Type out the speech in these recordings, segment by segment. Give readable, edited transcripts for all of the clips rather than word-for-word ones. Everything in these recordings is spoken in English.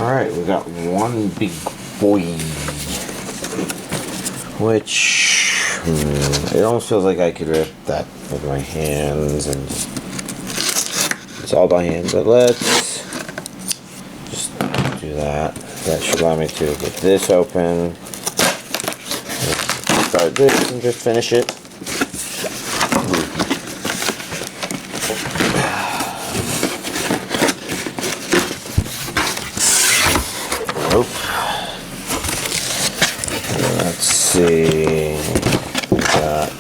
Alright, we got one big boy, which it almost feels like I could rip that with my hands and it's all by hand, but let's just do that. That should allow me to get this open, start this and just finish it. Let's see. We got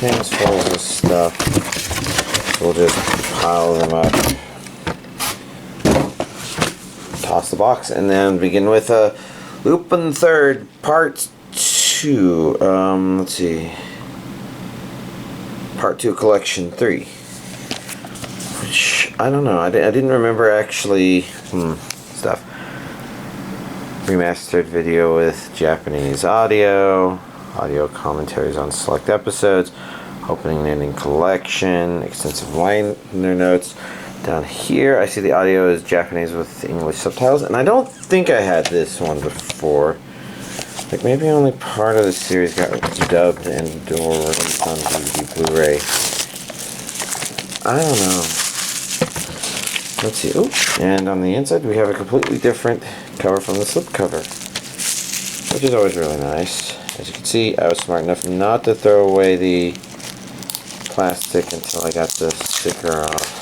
hands full of stuff. So we'll just pile them up. Toss the box and then begin with Lupin the Third Part 2. Let's see. Part 2 Collection 3. Which I don't know. I didn't remember actually stuff. Remastered video with Japanese audio commentaries on select episodes, opening and ending collection, extensive liner notes. Down here I see the audio is Japanese with English subtitles, and I don't think I had this one before. Like maybe only part of the series got dubbed and or released on DVD Blu-ray. I don't know. Let's see. Ooh. And on the inside we have a completely different cover from the slipcover, which is always really nice. As you can see, I was smart enough not to throw away the plastic until I got the sticker off.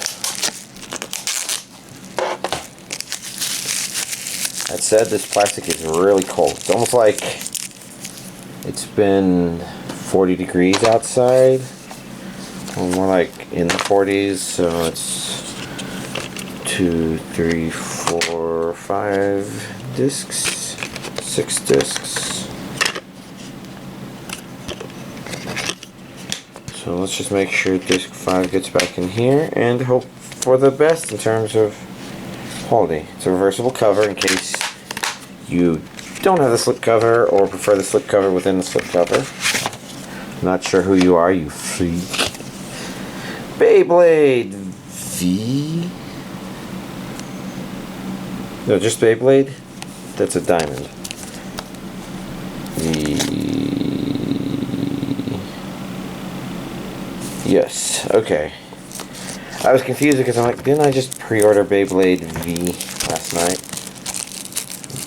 That said, this plastic is really cold. It's almost like it's been 40 degrees outside, or more like in the 40s, so it's 2, 3, 4, 5 discs, 6 discs. So let's just make sure disc 5 gets back in here and hope for the best in terms of quality. It's a reversible cover in case you don't have the slip cover or prefer the slip cover within the slip cover. Not sure who you are, you freak. Beyblade V. No, just Beyblade? That's a diamond. Yes, okay. I was confused because I'm like, didn't I just pre-order Beyblade V last night?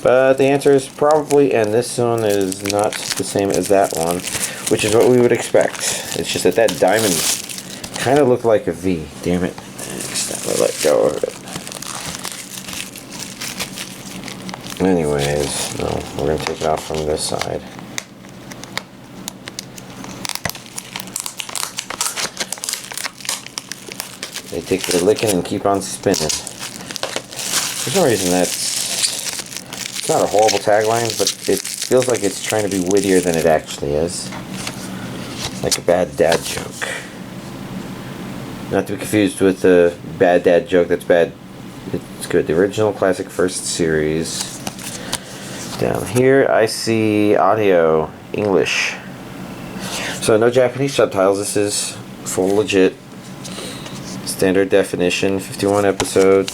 But the answer is probably, and this one is not the same as that one, which is what we would expect. It's just that that diamond kind of looked like a V. Damn it. Next time I let go of it. Anyways, no, we're going to take it off from this side. They take their licking and keep on spinning. For some reason it's not a horrible tagline, but it feels like it's trying to be wittier than it actually is. Like a bad dad joke. Not to be confused with the bad dad joke that's bad. It's good. The original classic first series. Down here I see audio English. So no Japanese subtitles. This is full legit standard definition, 51 episodes.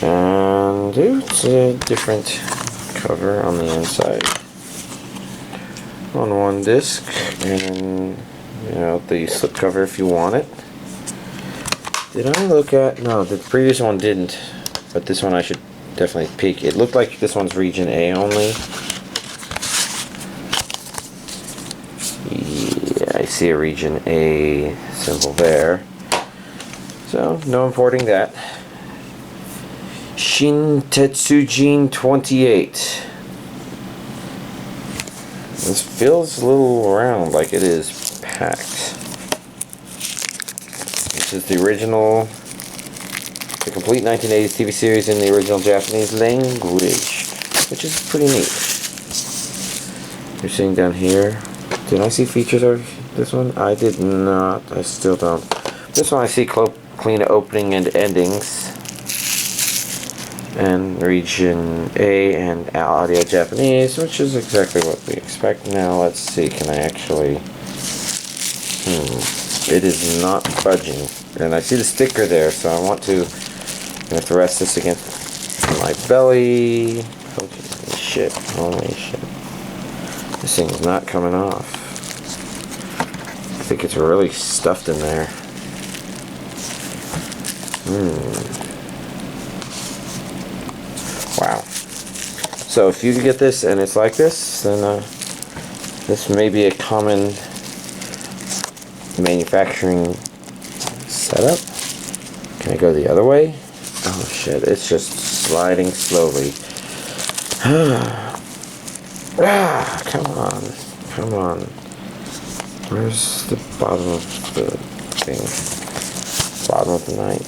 And it's a different cover on the inside. On one disc, and you know, the slip cover if you want it. Did I look at? No, the previous one didn't, but this one I should definitely peek. It looked like this one's region A only. Yeah, I see a region A symbol there. So, no importing that. Shin Tetsujin 28. This feels a little round, like it is packed. This is the original, the complete 1980s TV series in the original Japanese language, which is pretty neat. You're seeing down here. Did I see features of this one? I did not. I still don't. This one I see clean opening and endings. And region A and audio Japanese, which is exactly what we expect. Now let's see, can I actually... It is not budging. And I see the sticker there, so I want to I have to rest this against my belly. Holy shit. Holy shit. This thing's not coming off. I think it's really stuffed in there. Wow. So if you get this and it's like this, then this may be a common manufacturing setup. Can I go the other way? Oh shit, it's just sliding slowly. Come on. Come on. Where's the bottom of the thing? Bottom of the night.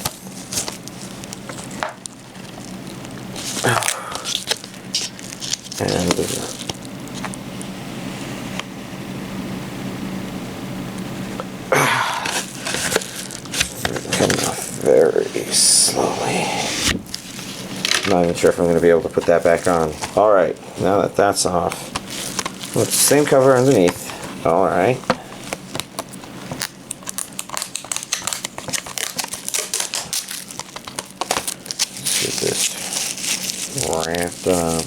And coming off very slowly. I'm not even sure if I'm going to be able to put that back on. Alright, now that that's off. Well, it's the same cover underneath. Alright. Let's get this wrapped up.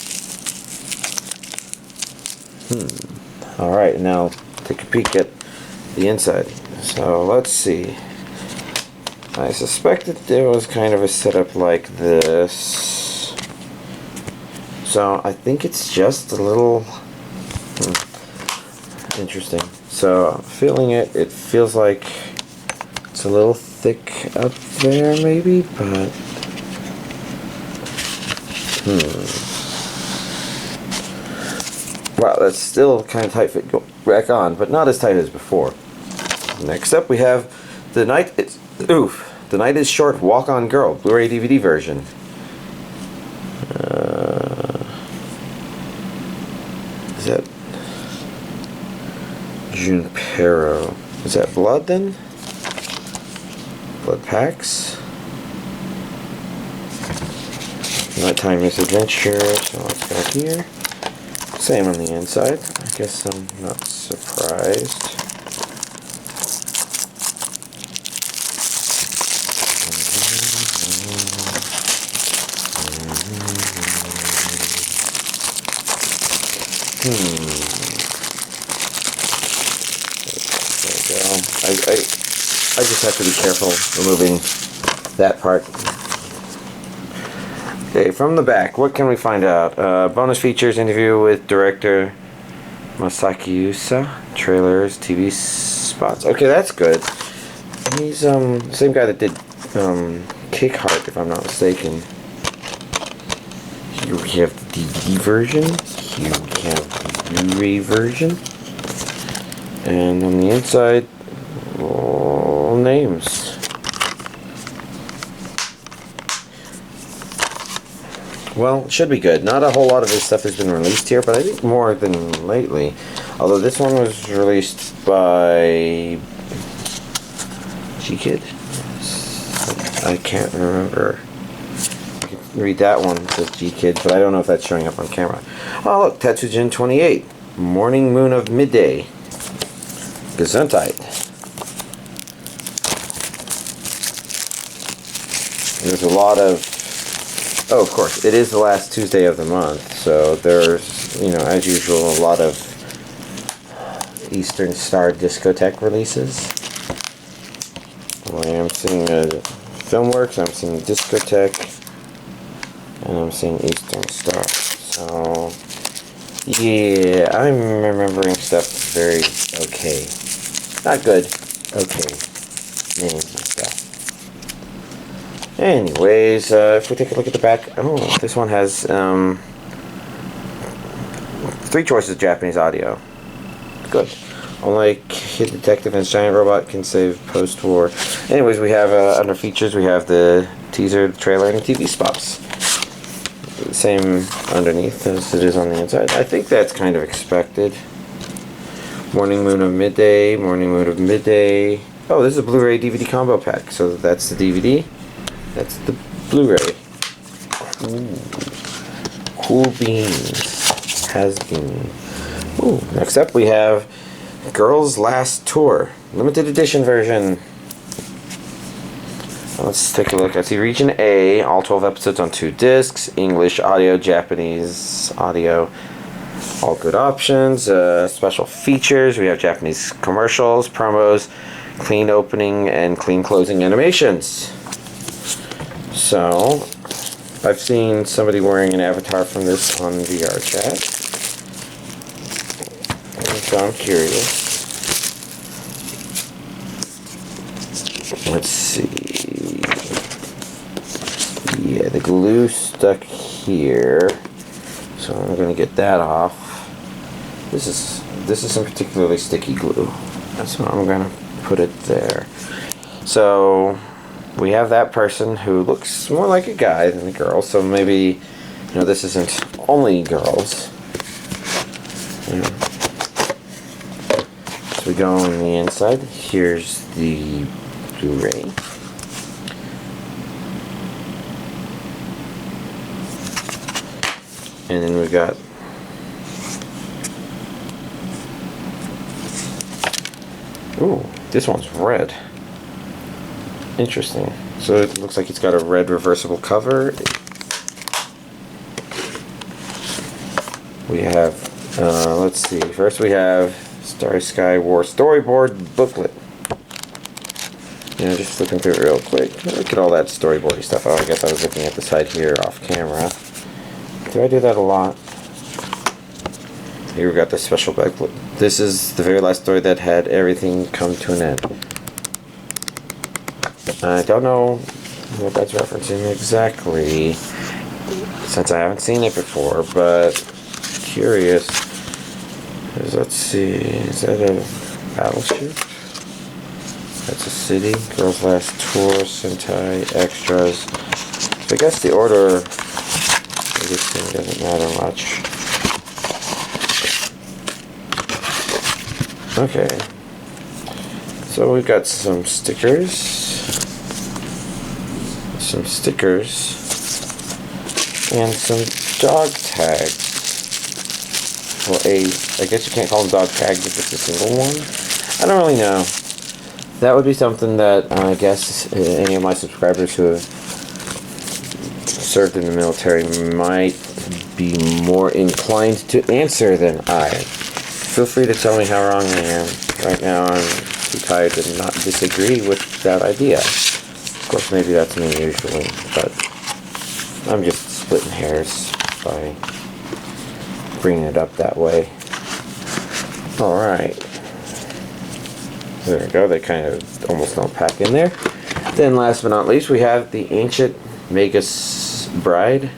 Alright, now take a peek at the inside. So let's see. I suspected there was kind of a setup like this. So I think it's just a little interesting. So feeling it, it feels like it's a little thick up there maybe, but wow, that's still kind of tight fit. Go back on, but not as tight as before. Next up we have The Night Is Short Walk On Girl Blu-ray DVD version. Is that Junipero? Is that blood then? Blood packs. Nighttime Misadventure. So let's go here. Same on the inside. I guess I'm not surprised. There we go. I just have to be careful removing that part. Okay, from the back, what can we find out? Bonus features, interview with director Masaki Yusa, trailers, TV spots. Okay, that's good. He's the same guy that did Kick Heart, if I'm not mistaken. Here we have the DVD version. Here we have the Blu-ray version. And on the inside, all names. Well, should be good. Not a whole lot of his stuff has been released here, but I think more than lately. Although this one was released by G-Kid? I can't remember. I can read that one, it says G-Kid, but I don't know if that's showing up on camera. Oh look, Tetsujin 28. Morning Moon of Midday. Gesundheit. There's a lot of... Oh, of course, it is the last Tuesday of the month, so there's, you know, as usual, a lot of Eastern Star Discotheque releases. I'm seeing Filmworks, I'm seeing Discotheque, and I'm seeing Eastern Star. So, yeah, I'm remembering stuff very okay. Not good, okay. Names and stuff. Anyways, if we take a look at the back, oh, this one has 3 choices of Japanese audio. Good. Unlike Hit Detective and Giant Robot can save post-war. Anyways, we have under features, we have the teaser, the trailer, and the TV spots. Same underneath as it is on the inside. I think that's kind of expected. Morning Moon of Midday, Morning Moon of Midday. Oh, this is a Blu-ray DVD combo pack. So that's the DVD. That's the Blu-ray. Cool beans. Has been. Ooh, next up we have Girls Last Tour. Limited edition version. Let's take a look. I see Region A, all 12 episodes on 2 discs, English audio, Japanese audio, all good options. Special features, we have Japanese commercials, promos, clean opening and clean closing animations. So, I've seen somebody wearing an avatar from this on VR chat, so I'm curious. Let's see. Yeah, the glue stuck here, so I'm going to get that off. This is some particularly sticky glue, so I'm going to put it there. So we have that person who looks more like a guy than a girl, so maybe, you know, this isn't only girls. Yeah. So we go on the inside. Here's the Blu-ray. And then we got ooh, this one's red. Interesting. So it looks like it's got a red reversible cover. We have, let's see, first we have Starry Sky War storyboard booklet. Yeah, just flipping through it real quick. Look at all that storyboardy stuff. Oh, I guess I was looking at the side here off camera. Do I do that a lot? Here we got the special booklet. This is the very last story that had everything come to an end. I don't know what that's referencing exactly, since I haven't seen it before, but curious. Let's see, is that a battleship? That's a city. Girls' Last Tour, Sentai, extras. So I guess the order of this thing doesn't matter much. Okay. So we've got some stickers. And some dog tags. Well, I guess you can't call them dog tags if it's a single one. I don't really know. That would be something that I guess any of my subscribers who have served in the military might be more inclined to answer than I. Feel free to tell me how wrong I am. Right now I'm too tired to not disagree with that idea. Of course, maybe that's me usually, but I'm just splitting hairs by bringing it up that way. Alright. There we go, they kind of almost don't pack in there. Then last but not least, we have the ancient Magus bride.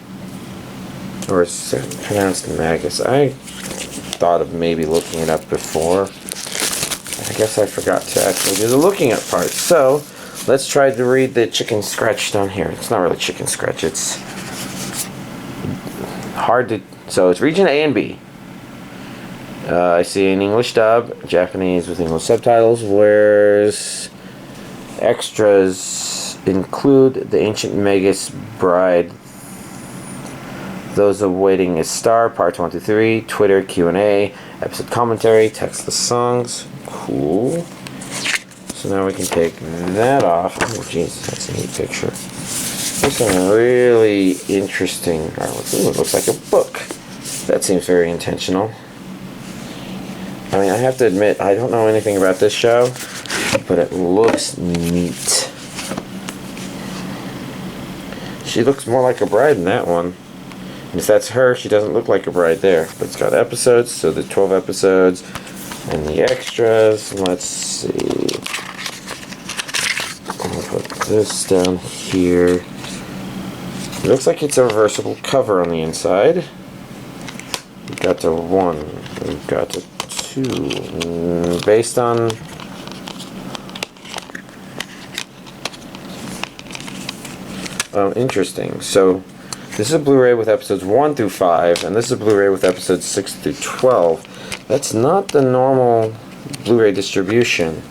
Or is it pronounced Magus? I thought of maybe looking it up before. I guess I forgot to actually do the looking up part. So, let's try to read the chicken scratch down here. It's not really chicken scratch, it's hard to... So it's region A and B. I see an English dub, Japanese with English subtitles, whereas extras include the ancient Magus bride, those awaiting a star, parts 1 to 3, Twitter Q&A, episode commentary, textless songs. Cool. So now we can take that off. Oh jeez, that's a neat picture. There's some really interesting artwork. Ooh, it looks like a book. That seems very intentional. I mean, I have to admit, I don't know anything about this show, but it looks neat. She looks more like a bride in that one. And if that's her, she doesn't look like a bride there. But it's got episodes, so the 12 episodes, and the extras. Let's see. I'll put this down here. It looks like it's a reversible cover on the inside. We've got the 1. We've got the 2. Based on... Oh, interesting. So, this is a Blu-ray with episodes 1 through 5, and this is a Blu-ray with episodes 6 through 12. That's not the normal Blu-ray distribution.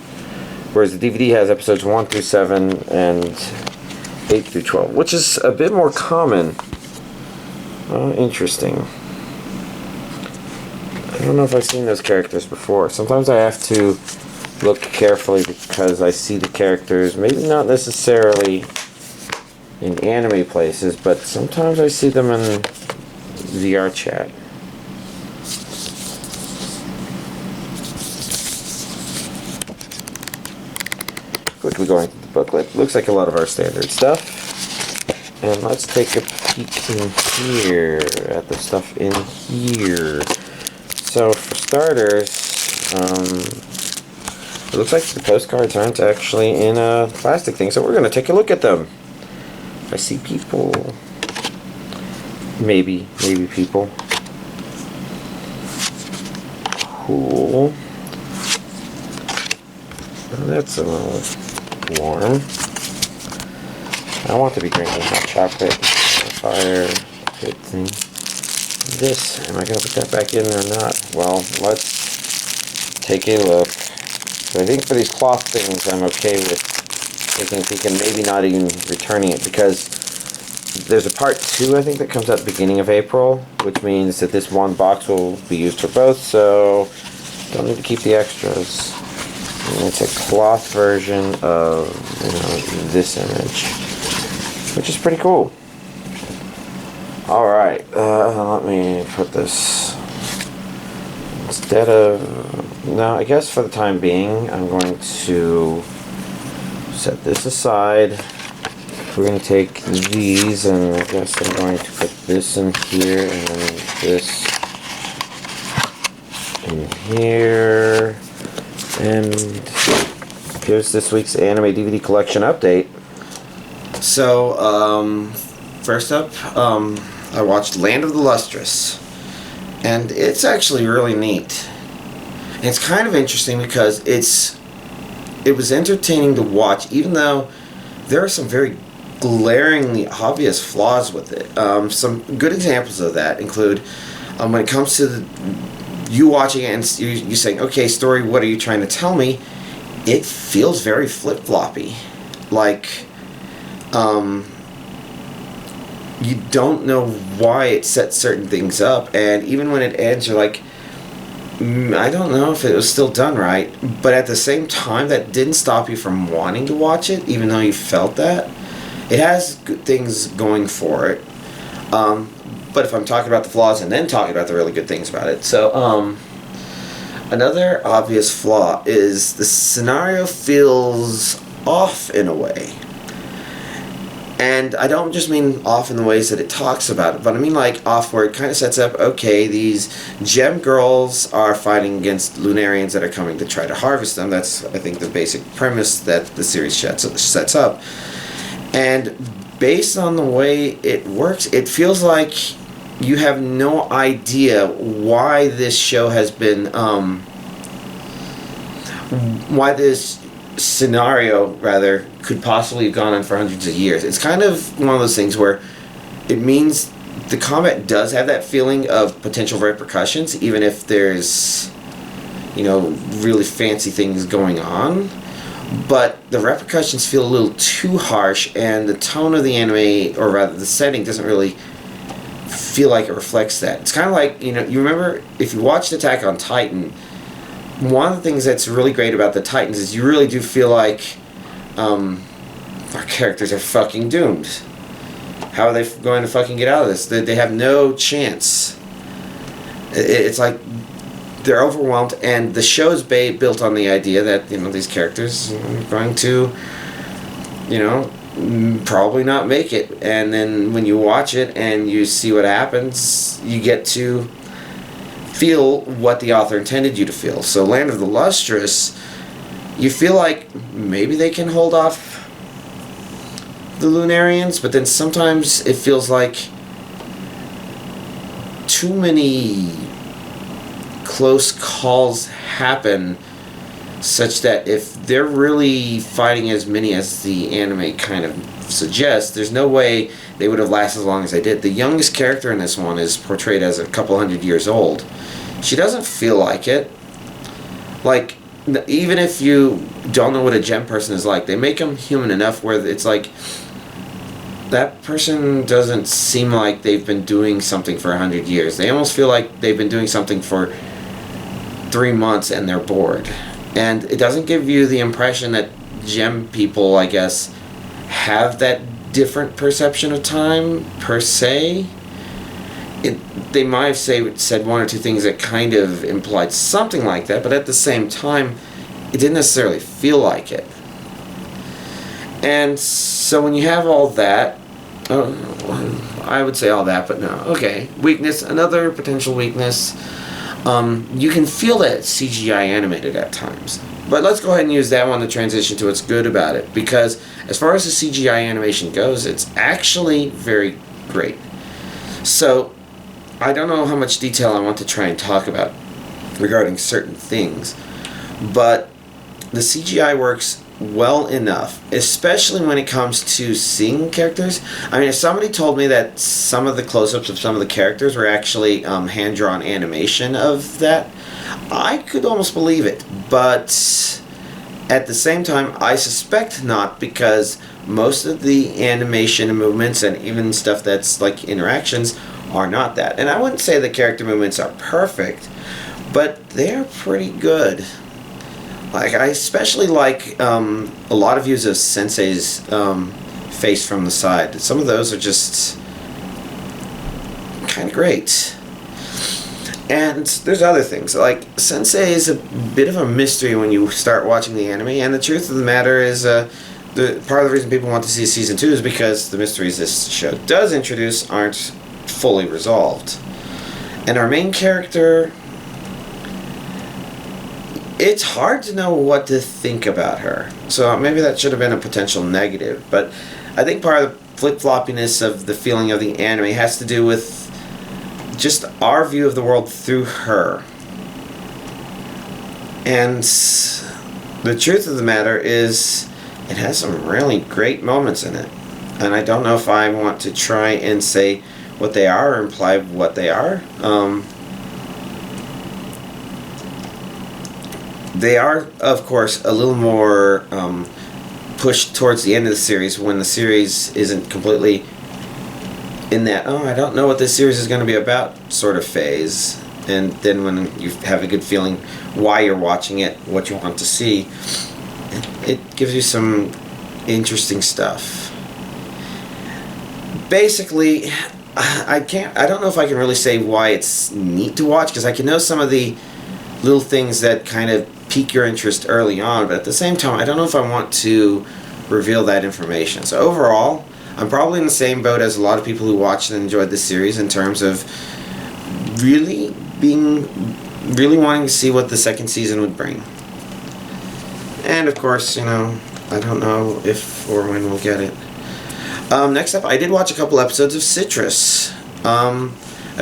Whereas the DVD has episodes 1 through 7 and 8 through 12, which is a bit more common. Interesting. I don't know if I've seen those characters before. Sometimes I have to look carefully because I see the characters, maybe not necessarily in anime places, but sometimes I see them in VR chat. Quickly going through the booklet. Looks like a lot of our standard stuff. And let's take a peek in here at the stuff in here. So for starters, it looks like the postcards aren't actually in a plastic thing, so we're going to take a look at them. I see people. Maybe people. Cool. Oh, that's a little warm. I want to be drinking hot chocolate. Fire pit thing. This, am I going to put that back in or not? Well, let's take a look. So I think for these cloth things, I'm okay with taking a peek and maybe not even returning it, because there's a part 2, I think, that comes out at the beginning of April, which means that this one box will be used for both, so don't need to keep the extras. And it's a cloth version of, this image, which is pretty cool. Alright, let me put this, instead of, no, I guess for the time being, I'm going to set this aside. We're going to take these, and I guess I'm going to put this in here, and then this in here, and here's this week's anime DVD collection update. So, first up, I watched Land of the Lustrous, and it's actually really neat. And it's kind of interesting because it was entertaining to watch, even though there are some very glaringly obvious flaws with it. Some good examples of that include when it comes to you watching it and you saying, okay, story, what are you trying to tell me? It feels very flip-floppy. Like, you don't know why it sets certain things up, and even when it ends, you're like, I don't know if it was still done right. But at the same time, that didn't stop you from wanting to watch it, even though you felt that. It has good things going for it. But if I'm talking about the flaws and then talking about the really good things about it. So, another obvious flaw is the scenario feels off in a way. And I don't just mean off in the ways that it talks about it, but I mean like off where it kind of sets up, okay, these gem girls are fighting against Lunarians that are coming to try to harvest them. That's, I think, the basic premise that the series sets up. And based on the way it works, it feels like you have no idea why this show has been, why this scenario, rather, could possibly have gone on for hundreds of years. It's kind of one of those things where it means the combat does have that feeling of potential repercussions, even if there's, really fancy things going on. But the repercussions feel a little too harsh, and the tone of the anime, or rather the setting, doesn't really feel like it reflects that. It's kind of like, you remember, if you watched Attack on Titan, one of the things that's really great about the Titans is you really do feel like our characters are fucking doomed. How are they going to fucking get out of this? They have no chance. It's like they're overwhelmed, and the show's built on the idea that these characters are going to probably not make it. And then when you watch it and you see what happens, you get to feel what the author intended you to feel. So Land of the Lustrous, you feel like maybe they can hold off the Lunarians, but then sometimes it feels like too many close calls happen, such that if they're really fighting as many as the anime kind of suggests, there's no way they would have lasted as long as they did. The youngest character in this one is portrayed as a couple hundred years old. She doesn't feel like it. Like, even if you don't know what a gem person is like, they make them human enough where it's like, that person doesn't seem like they've been doing something for 100 years. They almost feel like they've been doing something for 3 months and they're bored. And it doesn't give you the impression that gem people, I guess, have that different perception of time, per se. They might have said one or two things that kind of implied something like that, but at the same time, it didn't necessarily feel like it. And so when you have all that, I would say all that, but no. Okay, weakness, another potential weakness. You can feel that it's CGI animated at times. But let's go ahead and use that one to transition to what's good about it. Because as far as the CGI animation goes, it's actually very great. So, I don't know how much detail I want to try and talk about regarding certain things. But the CGI works well enough, especially when it comes to seeing characters. I mean, if somebody told me that some of the close-ups of some of the characters were actually hand-drawn animation of that, I could almost believe it. But at the same time, I suspect not, because most of the animation and movements and even stuff that's like interactions are not that. And I wouldn't say the character movements are perfect, but they're pretty good. Like, I especially like a lot of views of Sensei's face from the side. Some of those are just kind of great. And there's other things. Like, Sensei is a bit of a mystery when you start watching the anime, and the truth of the matter is part of the reason people want to see Season 2 is because the mysteries this show does introduce aren't fully resolved. And our main character, it's hard to know what to think about her. So maybe that should have been a potential negative. But I think part of the flip-floppiness of the feeling of the anime has to do with just our view of the world through her. And the truth of the matter is, it has some really great moments in it. And I don't know if I want to try and say what they are or imply what they are. They are, of course, a little more pushed towards the end of the series, when the series isn't completely in that, I don't know what this series is going to be about sort of phase. And then when you have a good feeling why you're watching it, what you want to see, it gives you some interesting stuff. Basically, I don't know if I can really say why it's neat to watch, because I can know some of the little things that kind of pique your interest early on, but at the same time, I don't know if I want to reveal that information. So overall, I'm probably in the same boat as a lot of people who watched and enjoyed this series in terms of really wanting to see what the second season would bring. And of course, I don't know if or when we'll get it. Next up, I did watch a couple episodes of Citrus. A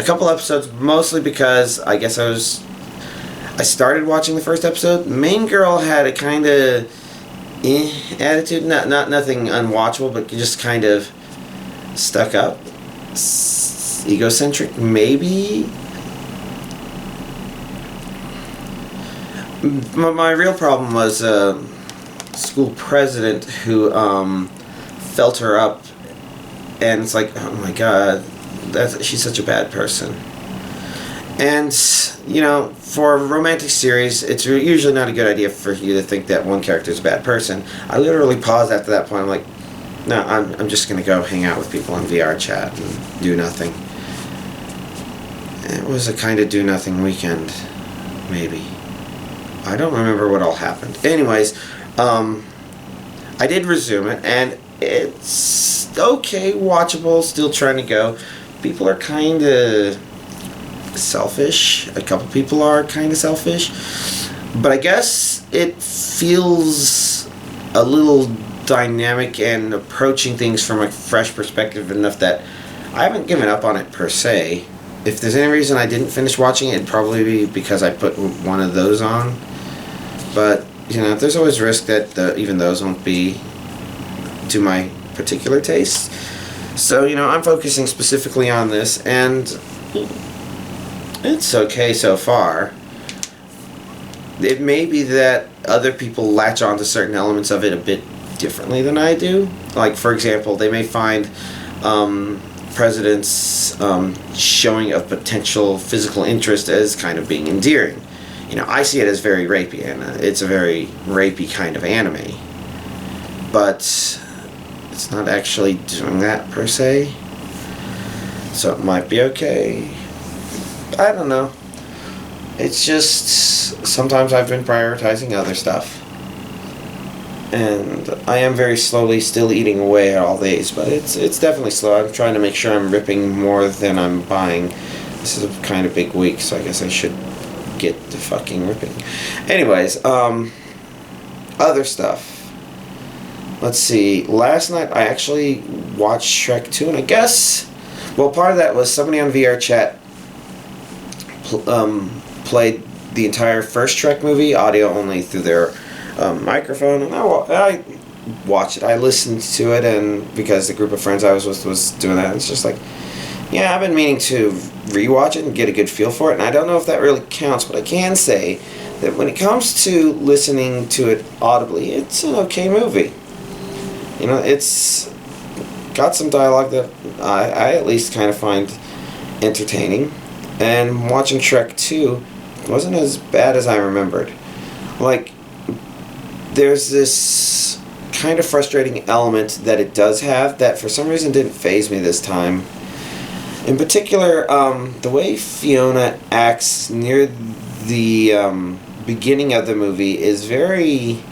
couple episodes mostly because I guess I started watching the first episode. Main girl had a kind of attitude, not nothing unwatchable, but just kind of stuck up, egocentric, maybe. My real problem was a school president who felt her up, and it's like, oh my god, she's such a bad person. And, for a romantic series, it's usually not a good idea for you to think that one character is a bad person. I literally paused after that point. I'm like, no, I'm just going to go hang out with people on VR chat and do nothing. It was a kind of do-nothing weekend, maybe. I don't remember what all happened. Anyways, I did resume it, and it's okay, watchable, still trying to go. People are kind of selfish. A couple people are kind of selfish, but I guess it feels a little dynamic and approaching things from a fresh perspective enough that I haven't given up on it per se. If there's any reason I didn't finish watching it, it'd probably be because I put one of those on. But there's always risk that even those won't be to my particular taste. So I'm focusing specifically on this, and it's okay so far. It may be that other people latch on to certain elements of it a bit differently than I do. Like, for example, they may find President's showing of potential physical interest as kind of being endearing. you know, I see it as very rapey, and it's a very rapey kind of anime. But it's not actually doing that per se, so it might be okay. I don't know. It's just sometimes I've been prioritizing other stuff, and I am very slowly still eating away at all these, but it's definitely slow. I'm trying to make sure I'm ripping more than I'm buying. This is a kind of big week, so I guess I should get to fucking ripping. Anyways, other stuff. Let's see. Last night I actually watched Shrek 2, and I guess, well, part of that was somebody on VR chat played the entire first Shrek movie, audio only through their microphone, and I watched it. I listened to it, and because the group of friends I was with was doing that, it's just like, yeah, I've been meaning to rewatch it and get a good feel for it, and I don't know if that really counts, but I can say that when it comes to listening to it audibly, it's an okay movie. You know, it's got some dialogue that I at least kind of find entertaining, and watching Shrek 2 wasn't as bad as I remembered. Like, there's this kind of frustrating element that it does have that for some reason didn't faze me this time. In particular, the way Fiona acts near the beginning of the movie is very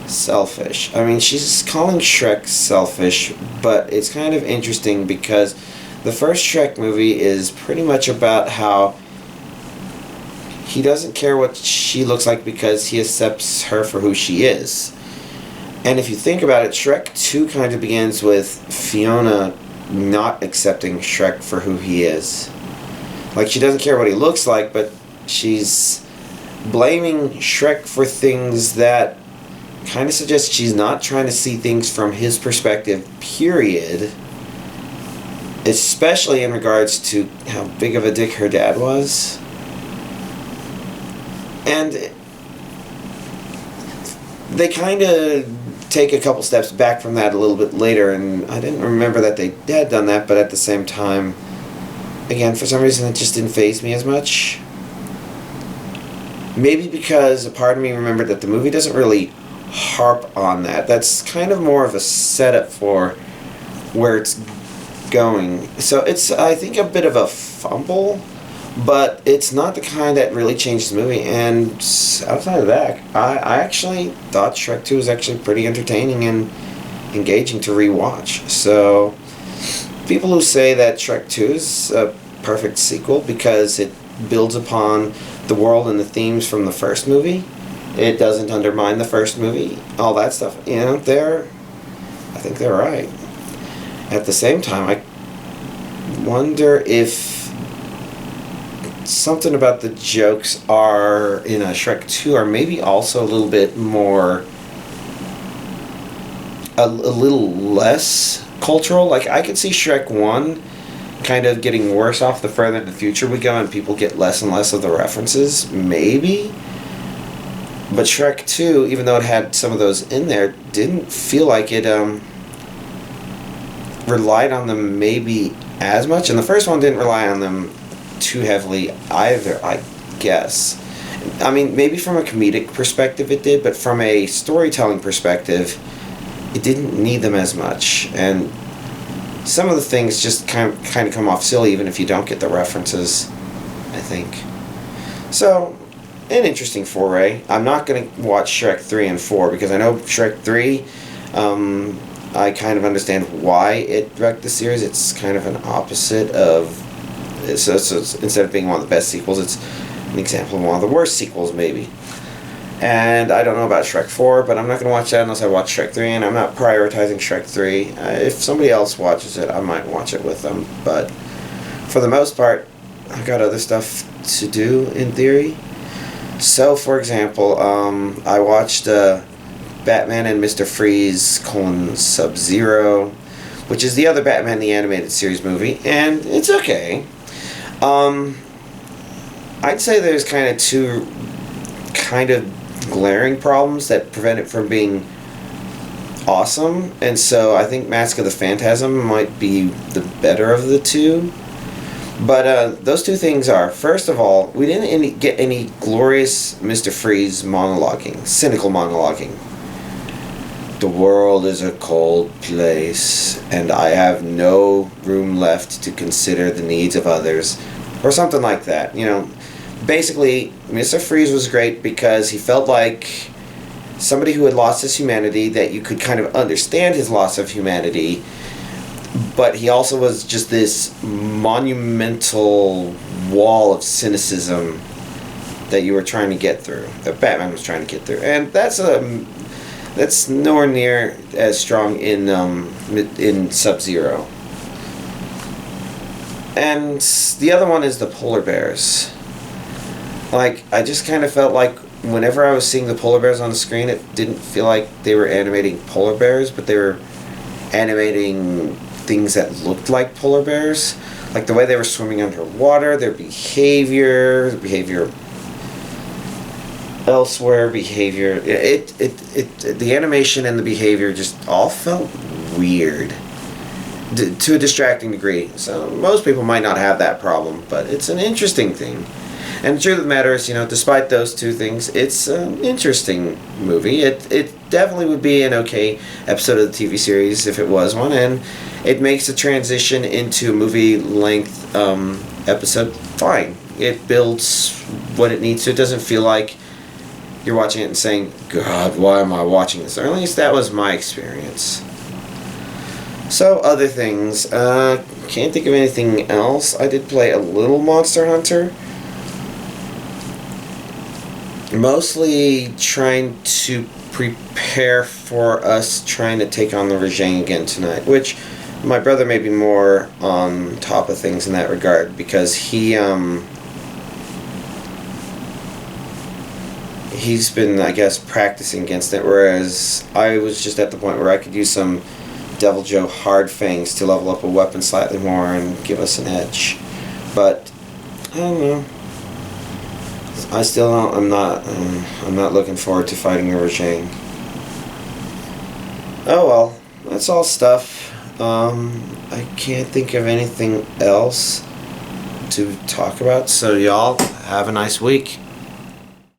selfish. I mean, she's calling Shrek selfish, but it's kind of interesting because the first Shrek movie is pretty much about how he doesn't care what she looks like because he accepts her for who she is. And if you think about it, Shrek 2 kind of begins with Fiona not accepting Shrek for who he is. Like, she doesn't care what he looks like, but she's blaming Shrek for things that kind of suggest she's not trying to see things from his perspective, period. Especially in regards to how big of a dick her dad was. And they kind of take a couple steps back from that a little bit later, and I didn't remember that they had done that, but at the same time, again, for some reason it just didn't faze me as much. Maybe because a part of me remembered that the movie doesn't really harp on that. That's kind of more of a setup for where it's going. So it's, I think, a bit of a fumble, but it's not the kind that really changes the movie. And outside of that, I actually thought Shrek 2 was actually pretty entertaining and engaging to rewatch. So people who say that Shrek 2 is a perfect sequel because it builds upon the world and the themes from the first movie, it doesn't undermine the first movie, all that stuff, you know, I think they're right. At the same time, I wonder if something about the jokes are in a Shrek 2 are maybe also a little bit more, a little less cultural. Like, I could see Shrek 1 kind of getting worse off the further in the future we go and people get less and less of the references, maybe. But Shrek 2, even though it had some of those in there, didn't feel like it relied on them maybe as much. And the first one didn't rely on them too heavily either, I guess. I mean, maybe from a comedic perspective it did, but from a storytelling perspective, it didn't need them as much. And some of the things just kind of come off silly even if you don't get the references, I think. So, an interesting foray. I'm not going to watch Shrek 3 and 4 because I know Shrek 3, I kind of understand why it wrecked the series. It's kind of an opposite of, so instead of being one of the best sequels, it's an example of one of the worst sequels maybe. And I don't know about Shrek 4, but I'm not going to watch that unless I watch Shrek 3, and I'm not prioritizing Shrek 3. If somebody else watches it, I might watch it with them, but for the most part, I've got other stuff to do in theory. So, for example, I watched Batman and Mr. Freeze: Sub-Zero, which is the other Batman the Animated Series movie, and it's okay. I'd say there's kind of two kind of glaring problems that prevent it from being awesome, and so I think Mask of the Phantasm might be the better of the two. But those two things are, first of all, we didn't get any glorious Mr. Freeze monologuing, cynical monologuing. The world is a cold place, and I have no room left to consider the needs of others, or something like that. You know, basically, Mr. Freeze was great because he felt like somebody who had lost his humanity, that you could kind of understand his loss of humanity, but he also was just this monumental wall of cynicism that you were trying to get through, that Batman was trying to get through. And that's nowhere near as strong in Sub-Zero. And the other one is the polar bears. Like, I just kind of felt like whenever I was seeing the polar bears on the screen, it didn't feel like they were animating polar bears, but they were animating things that looked like polar bears. Like the way they were swimming underwater, their behavior elsewhere, the animation and the behavior just all felt weird to a distracting degree. So most people might not have that problem, but it's an interesting thing. And the truth of the matter is, you know, despite those two things, it's an interesting movie. It definitely would be an okay episode of the TV series if it was one, and it makes the transition into a movie-length episode fine. It builds what it needs to. It doesn't feel like you're watching it and saying, God, why am I watching this? Or at least that was my experience. So, other things. Can't think of anything else. I did play a little Monster Hunter. Mostly trying to prepare for us trying to take on the regime again tonight, which my brother may be more on top of things in that regard, because he's been, I guess, practicing against it, whereas I was just at the point where I could use some Devil Joe Hard Fangs to level up a weapon slightly more and give us an edge. But I don't know. I still don't, I'm not looking forward to fighting the regime. Oh well, that's all stuff. I can't think of anything else to talk about, so y'all have a nice week.